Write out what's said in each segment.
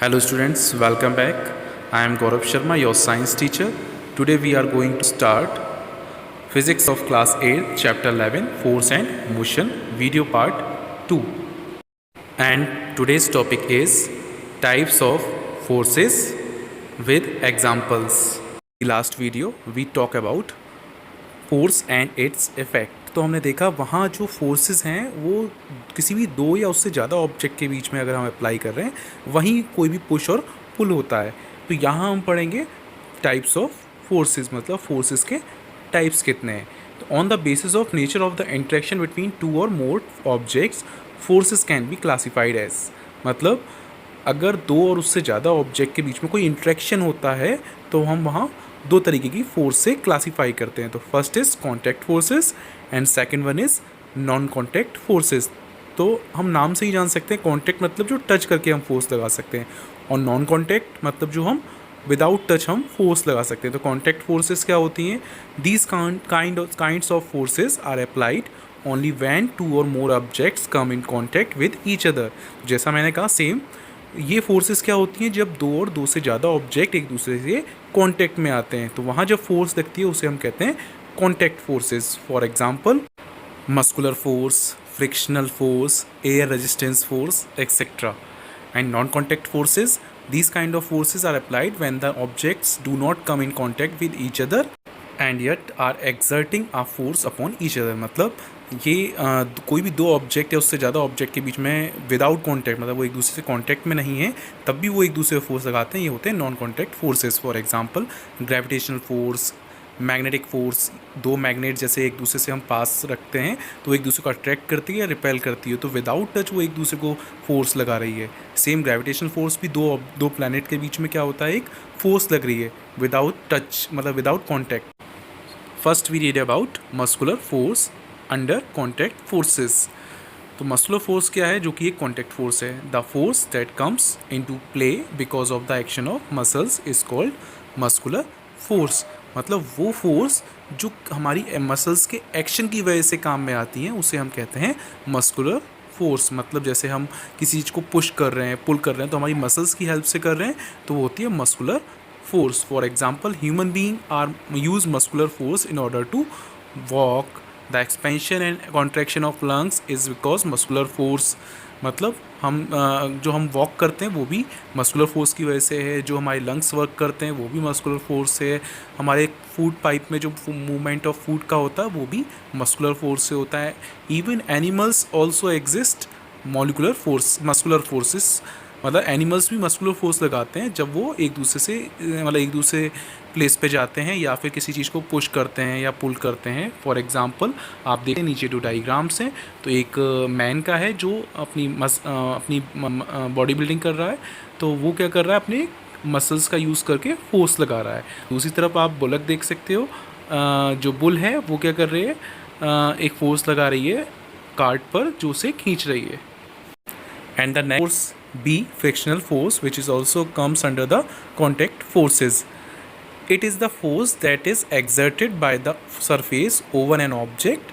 Hello students, welcome back. I am Gaurav Sharma, your science teacher. Today we are going to start physics of class 8, chapter 11, force and motion, video part 2. And today's topic is types of forces with examples. In the last video we talk about force and it's effect. तो हमने देखा वहाँ जो forces हैं वो किसी भी दो या उससे ज़्यादा ऑब्जेक्ट के बीच में अगर हम अप्लाई कर रहे हैं वहीं कोई भी पुश और पुल होता है। तो यहाँ हम पढ़ेंगे टाइप्स ऑफ फोर्सेस, मतलब फोर्सेस के टाइप्स कितने हैं। तो on the basis of nature of the interaction between two और more objects forces can be classified as, मतलब अगर दो और उससे ज़्यादा ऑब्जेक्ट के बीच में कोई इंटरेक्शन होता है तो हम वहाँ दो तरीके की फोर्स से क्लासीफाई करते हैं। तो first is contact forces and second one is non contact forces. तो हम नाम से ही जान सकते हैं, कॉन्टैक्ट मतलब जो टच करके हम फोर्स लगा सकते हैं और नॉन कॉन्टैक्ट मतलब जो हम विदाउट टच हम फोर्स लगा सकते हैं। तो कॉन्टैक्ट फोर्सेस क्या होती हैं? These kinds of forces are applied only when two और more objects come in contact with each other. जैसा मैंने कहा सेम ये फोर्सेस क्या होती हैं? जब दो और दो से ज़्यादा ऑब्जेक्ट एक दूसरे से कांटेक्ट में आते हैं तो वहाँ जब फोर्स लगती है उसे हम कहते हैं contact forces. For example muscular force, frictional force, air resistance force etcetera. And non contact forces, these kind of forces are applied when the objects do not come in contact with each other and yet are exerting a force upon each other। मतलब ये कोई भी दो object या उससे ज़्यादा object के बीच में विदाउट कॉन्टैक्ट, मतलब वो एक दूसरे से कॉन्टैक्ट में नहीं है तब भी वो एक दूसरे को फोर्स लगाते हैं, ये होते हैं non contact forces. For example gravitational force, magnetic force, दो मैग्नेट जैसे एक दूसरे से हम पास रखते हैं तो एक दूसरे को अट्रैक्ट करती है या रिपेल करती है, तो विदाउट टच वो एक दूसरे को फोर्स लगा रही है। सेम ग्रेविटेशनल फोर्स भी दो प्लैनेट के बीच में क्या होता है? एक फोर्स लग रही है विदाउट टच, मतलब without contact. First we read about muscular force under contact forces. तो मस्कुलर फोर्स क्या है? जो कि एक कॉन्टैक्ट फोर्स है। The force that comes into play because of the action of muscles is called muscular force. मतलब वो force जो हमारी मसल्स के एक्शन की वजह से काम में आती हैं उसे हम कहते हैं मस्कुलर फोर्स। मतलब जैसे हम किसी चीज़ को पुश कर रहे हैं, पुल कर रहे हैं तो हमारी मसल्स की हेल्प से कर रहे हैं तो वो होती है muscular force. For example human being are use muscular force in order to walk. The expansion and contraction of lungs is because muscular force. मतलब जो हम वॉक करते हैं वो भी मस्कुलर फोर्स की वजह से है, जो हमारे लंग्स वर्क करते हैं वो भी मस्कुलर फोर्स से है, हमारे फूड पाइप में जो मूवमेंट ऑफ फूड का होता है वो भी मस्कुलर फोर्स से होता है। Even animals also exist molecular force, muscular forces. मतलब एनिमल्स भी मस्कुलर फोर्स लगाते हैं जब वो एक दूसरे से मतलब एक दूसरे प्लेस पे जाते हैं या फिर किसी चीज़ को पुश करते हैं या पुल करते हैं। फॉर एग्जांपल आप देखें नीचे दो डायग्राम्स हैं, तो एक मैन का है जो अपनी बॉडी बिल्डिंग कर रहा है, तो वो क्या कर रहा है? अपने मसल्स का यूज़ करके फोर्स लगा रहा है। दूसरी तरफ आप बुलक देख सकते हो, जो बुल है वो क्या कर रही है? एक फोर्स लगा रही है कार्ट पर जो उसे खींच रही है। And the next force B, frictional force, which is also comes under the contact forces. It is the force that is exerted by the surface over an object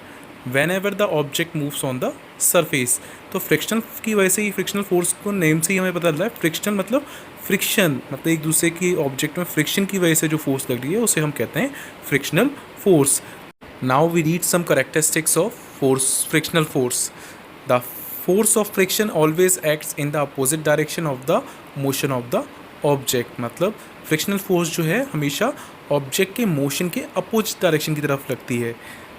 whenever the object moves on the surface। तो frictional की वजह से ही, frictional force को name से ही हमें पता चल रहा है। फ्रिक्शनल मतलब फ्रिक्शन, मतलब एक दूसरे की ऑब्जेक्ट में फ्रिक्शन की वजह से जो फोर्स लग रही है उसे हम कहते हैं frictional force. Now we read some characteristics of force, frictional force. The force of friction always acts in the opposite direction of the motion of the object. मतलब फ्रिक्शनल फोर्स जो है हमेशा ऑब्जेक्ट के मोशन के opposite direction की तरफ लगती है।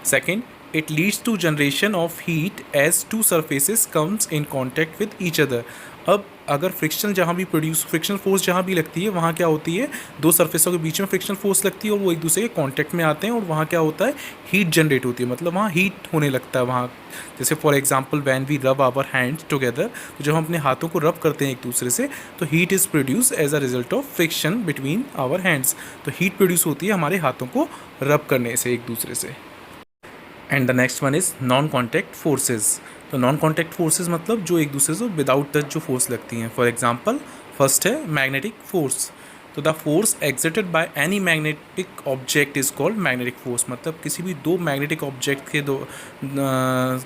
Second, it leads to generation of heat as two surfaces comes in contact with each other. अब अगर फ्रिक्शनल फोर्स जहाँ भी लगती है वहाँ क्या होती है? दो सरफेसों के बीच में फ्रिक्शनल फोर्स लगती है और वो एक दूसरे के कांटेक्ट में आते हैं और वहाँ क्या होता है? हीट जनरेट होती है, मतलब वहाँ हीट होने लगता है वहाँ। जैसे फॉर एग्जांपल व्हेन वी रब आवर हैंड्स टुगेदर, तो जब हम अपने हाथों को रब करते हैं एक दूसरे से तो heat is produce as a result of friction between our hands. तो हीट प्रोड्यूस होती है हमारे हाथों को रब करने से एक दूसरे से। And the next one is non contact forces. तो नॉन कॉन्टैक्ट फोर्सेज मतलब जो एक दूसरे से विदाउट टच जो फोर्स लगती हैं। फॉर एग्जांपल फर्स्ट है मैग्नेटिक फोर्स। तो the force exerted by any magnetic object is called magnetic force. मतलब किसी भी दो मैग्नेटिक ऑब्जेक्ट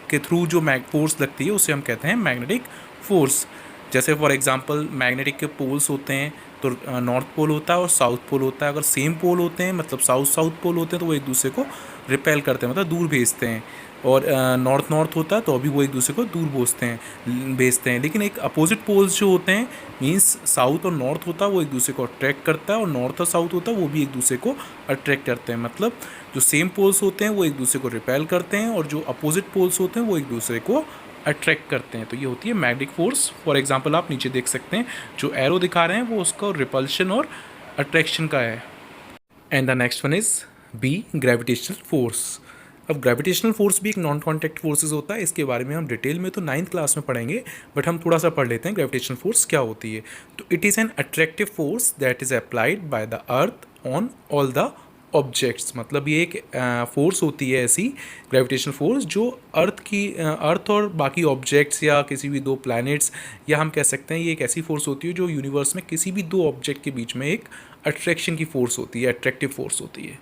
के थ्रू जो फोर्स लगती है उसे हम कहते हैं मैग्नेटिक फोर्स। जैसे फॉर एग्जांपल मैग्नेटिक के पोल्स होते हैं, तो नॉर्थ पोल होता है और साउथ पोल होता है। अगर सेम पोल होते हैं मतलब साउथ साउथ पोल होते हैं तो वो एक दूसरे को रिपेल करते हैं, मतलब दूर भेजते हैं। और नॉर्थ नॉर्थ होता है तो अभी वो एक दूसरे को दूर भेजते हैं। लेकिन एक अपोजिट पोल्स जो होते हैं, मीन्स साउथ और नॉर्थ होता है वो एक दूसरे को अट्रैक्ट करता है, और नॉर्थ और साउथ होता है वो भी एक दूसरे को अट्रैक्ट करते हैं। मतलब जो सेम पोल्स होते हैं वो एक दूसरे को रिपेल करते हैं, और जो अपोजिट पोल्स होते हैं वो एक दूसरे को अट्रैक्ट करते हैं। तो ये होती है मैग्नेटिक फोर्स। फॉर एग्जांपल आप नीचे देख सकते हैं जो एरो दिखा रहे हैं वो उसका रिपल्शन और अट्रैक्शन का है। And the next one is B, gravitational force. अब ग्रेविटेशनल फोर्स भी एक नॉन कॉन्टैक्ट फोर्सेज होता है। इसके बारे में हम डिटेल में तो 9th क्लास में पढ़ेंगे, बट हम थोड़ा सा पढ़ लेते हैं ग्रेविटेशनल फोर्स क्या होती है। तो it is an attractive force that is applied by the earth on all the objects. मतलब ये एक फोर्स होती है ऐसी ग्रेविटेशनल फोर्स जो अर्थ और बाकी ऑब्जेक्ट्स या किसी भी दो प्लैनेट्स, या हम कह सकते हैं ये एक ऐसी फोर्स होती है जो यूनिवर्स में किसी भी दो ऑब्जेक्ट के बीच में एक अट्रैक्शन की फोर्स होती है, अट्रैक्टिव फोर्स होती है।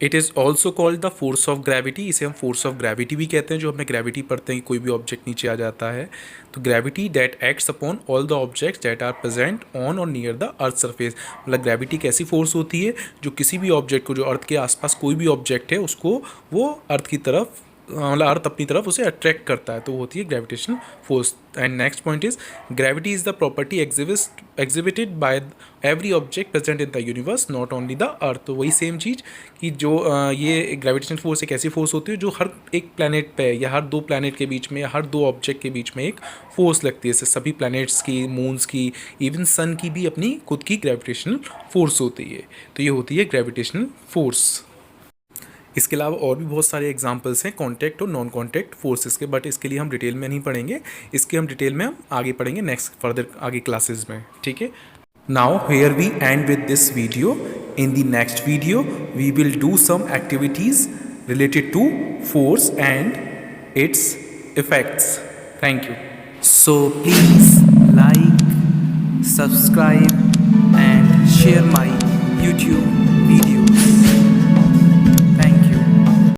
It is also called the force of gravity. इसे हम फोर्स ऑफ ग्रेविटी भी कहते हैं। जो हमें ग्रेविटी पढ़ते हैं कोई भी ऑब्जेक्ट नीचे आ जाता है, तो gravity that acts upon all the objects that are present on or near the earth surface. मतलब ग्रेविटी एक ऐसी फोर्स होती है जो किसी भी ऑब्जेक्ट को, जो अर्थ के आसपास कोई भी ऑब्जेक्ट है उसको वो अर्थ की तरफ, मतलब अर्थ अपनी तरफ उसे अट्रैक्ट करता है, तो वो होती है gravitational force. And next point is gravity is the property exhibited by every object present in the universe, not only the earth. तो वही सेम चीज़ कि जो ये ग्रेविटेशनल फोर्स एक ऐसी फोर्स होती है जो हर एक प्लैनेट पे या हर दो प्लैनेट के बीच में या हर दो ऑब्जेक्ट के बीच में एक फोर्स लगती है। जैसे सभी प्लैनेट्स की, मून्स की, इवन सन की भी अपनी खुद की ग्रेविटेशनल फोर्स होती है। तो ये होती है ग्रेविटेशनल फोर्स। इसके अलावा और भी बहुत सारे एग्जांपल्स हैं कॉन्टैक्ट और नॉन कॉन्टैक्ट फोर्सेस के, बट इसके लिए हम डिटेल में नहीं पढ़ेंगे। इसके हम डिटेल में हम आगे पढ़ेंगे नेक्स्ट फर्दर आगे क्लासेस में, ठीक है। Now here we end with this video. In the next video we will do some activities related to force and its effects. Thank you. So please like, subscribe and share my YouTube video.